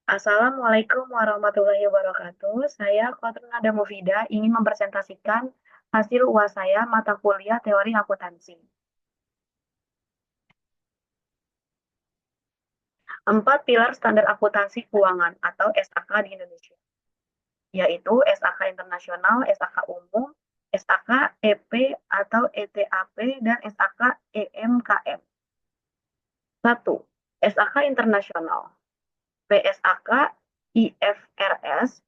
Assalamualaikum warahmatullahi wabarakatuh. Saya Kotrun Nada Mufida ingin mempresentasikan hasil UAS saya mata kuliah teori akuntansi. 4 pilar standar akuntansi keuangan atau SAK di Indonesia, yaitu SAK internasional, SAK umum, SAK EP atau ETAP, dan SAK EMKM. 1. SAK internasional. PSAK IFRS,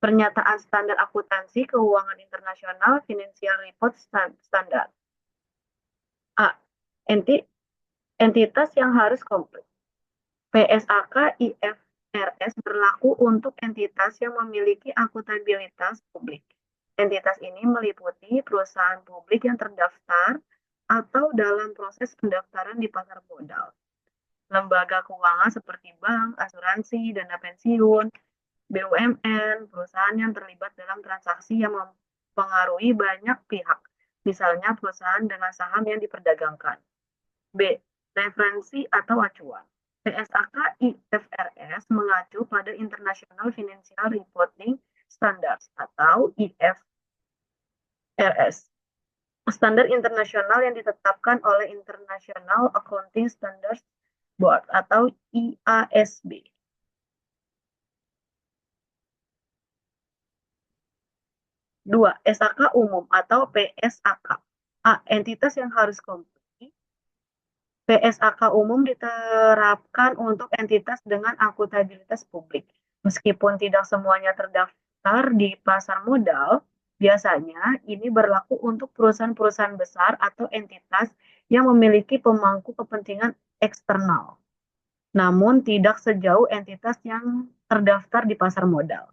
Pernyataan Standar Akuntansi Keuangan Internasional Financial Report Standar. A. Entitas yang harus komplit. PSAK IFRS berlaku untuk entitas yang memiliki akuntabilitas publik. Entitas ini meliputi perusahaan publik yang terdaftar atau dalam proses pendaftaran di pasar modal, lembaga keuangan seperti bank, asuransi, dana pensiun, BUMN, perusahaan yang terlibat dalam transaksi yang mempengaruhi banyak pihak, misalnya perusahaan dengan saham yang diperdagangkan. B. Referensi atau acuan. PSAK IFRS mengacu pada International Financial Reporting Standards atau IFRS, standar internasional yang ditetapkan oleh International Accounting Standards Board atau IASB. 2. SAK umum atau PSAK. A. Entitas yang harus komplit. PSAK umum diterapkan untuk entitas dengan akuntabilitas publik. Meskipun tidak semuanya terdaftar di pasar modal, biasanya ini berlaku untuk perusahaan-perusahaan besar atau entitas yang memiliki pemangku kepentingan eksternal, namun tidak sejauh entitas yang terdaftar di pasar modal.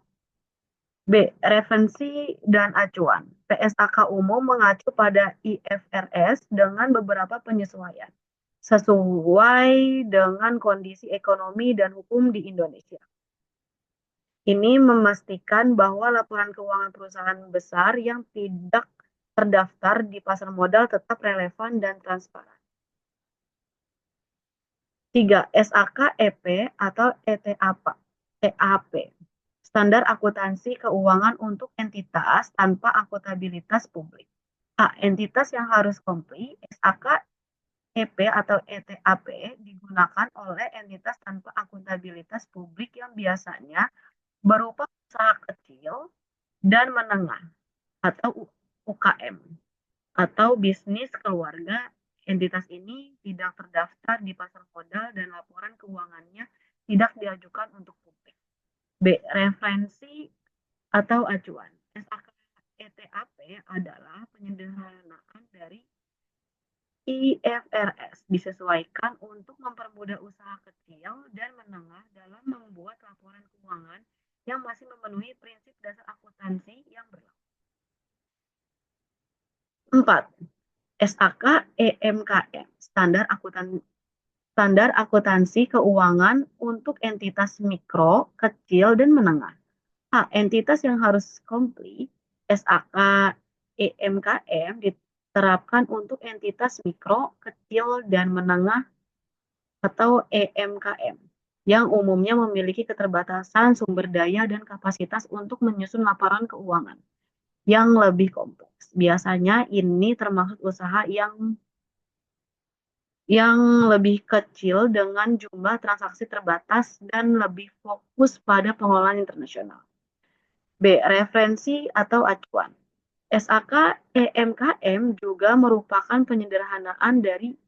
B. Referensi dan acuan. PSAK umum mengacu pada IFRS dengan beberapa penyesuaian sesuai dengan kondisi ekonomi dan hukum di Indonesia. Ini memastikan bahwa laporan keuangan perusahaan besar yang tidak terdaftar di pasar modal tetap relevan dan transparan. 3. SAK EP atau ETAP. Standar akuntansi keuangan untuk entitas tanpa akuntabilitas publik. A. Entitas yang harus komplit. SAK EP atau ETAP digunakan oleh entitas tanpa akuntabilitas publik yang biasanya berupa usaha kecil dan menengah atau UKM atau bisnis keluarga. Entitas ini tidak terdaftar di pasar modal dan laporan keuangannya tidak diajukan untuk publik. B. Referensi atau acuan. SAK ETAP adalah penyederhanaan dari IFRS, disesuaikan untuk mempermudah usaha kecil dan menengah dalam membuat laporan keuangan yang masih memenuhi prinsip dasar akuntansi yang berlaku. 4. SAK EMKM, standar akuntansi keuangan untuk entitas mikro, kecil, dan menengah. A. Entitas yang harus komplit. SAK EMKM diterapkan untuk entitas mikro, kecil, dan menengah atau EMKM yang umumnya memiliki keterbatasan sumber daya dan kapasitas untuk menyusun laporan keuangan yang lebih kompleks. Biasanya ini termasuk usaha yang lebih kecil dengan jumlah transaksi terbatas dan lebih fokus pada pengelolaan internasional. B. Referensi atau acuan. SAK EMKM juga merupakan penyederhanaan dari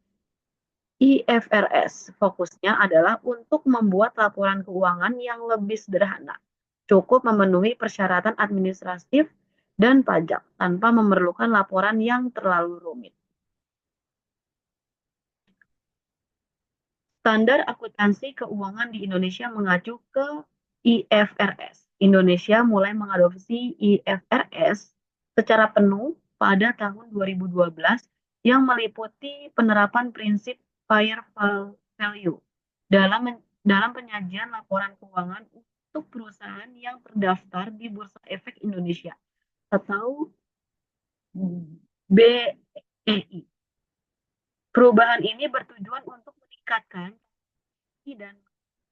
IFRS. Fokusnya adalah untuk membuat laporan keuangan yang lebih sederhana, cukup memenuhi persyaratan administratif dan pajak tanpa memerlukan laporan yang terlalu rumit. Standar akuntansi keuangan di Indonesia mengacu ke IFRS. Indonesia mulai mengadopsi IFRS secara penuh pada tahun 2012 yang meliputi penerapan prinsip fair value dalam penyajian laporan keuangan untuk perusahaan yang terdaftar di Bursa Efek Indonesia atau BEI. Perubahan ini bertujuan untuk meningkatkan dan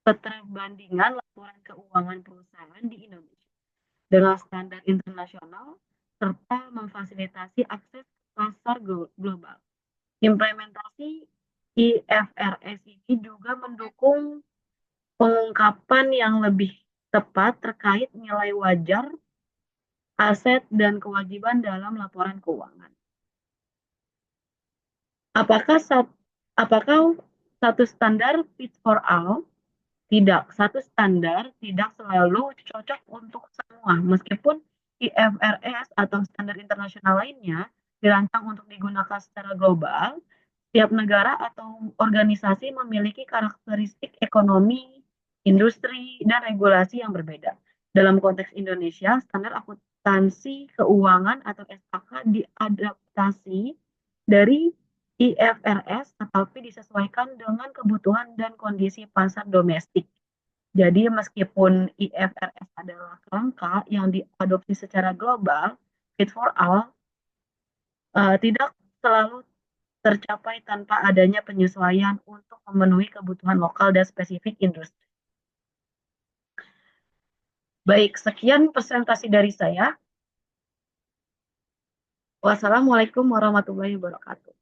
keterbandingan laporan keuangan perusahaan di Indonesia dengan standar internasional serta memfasilitasi akses pasar global. Implementasi IFRS ini juga mendukung pengungkapan yang lebih tepat terkait nilai wajar, aset, dan kewajiban dalam laporan keuangan. Apakah satu standar fit for all? Tidak, satu standar tidak selalu cocok untuk semua, meskipun IFRS atau standar internasional lainnya dirancang untuk digunakan secara global. Setiap negara atau organisasi memiliki karakteristik ekonomi, industri, dan regulasi yang berbeda. Dalam konteks Indonesia, standar akuntansi keuangan atau SAK diadaptasi dari IFRS tetapi disesuaikan dengan kebutuhan dan kondisi pasar domestik. Jadi meskipun IFRS adalah kerangka yang diadopsi secara global, fit for all tidak selalu tercapai tanpa adanya penyesuaian untuk memenuhi kebutuhan lokal dan spesifik industri. Baik, sekian presentasi dari saya. Wassalamualaikum warahmatullahi wabarakatuh.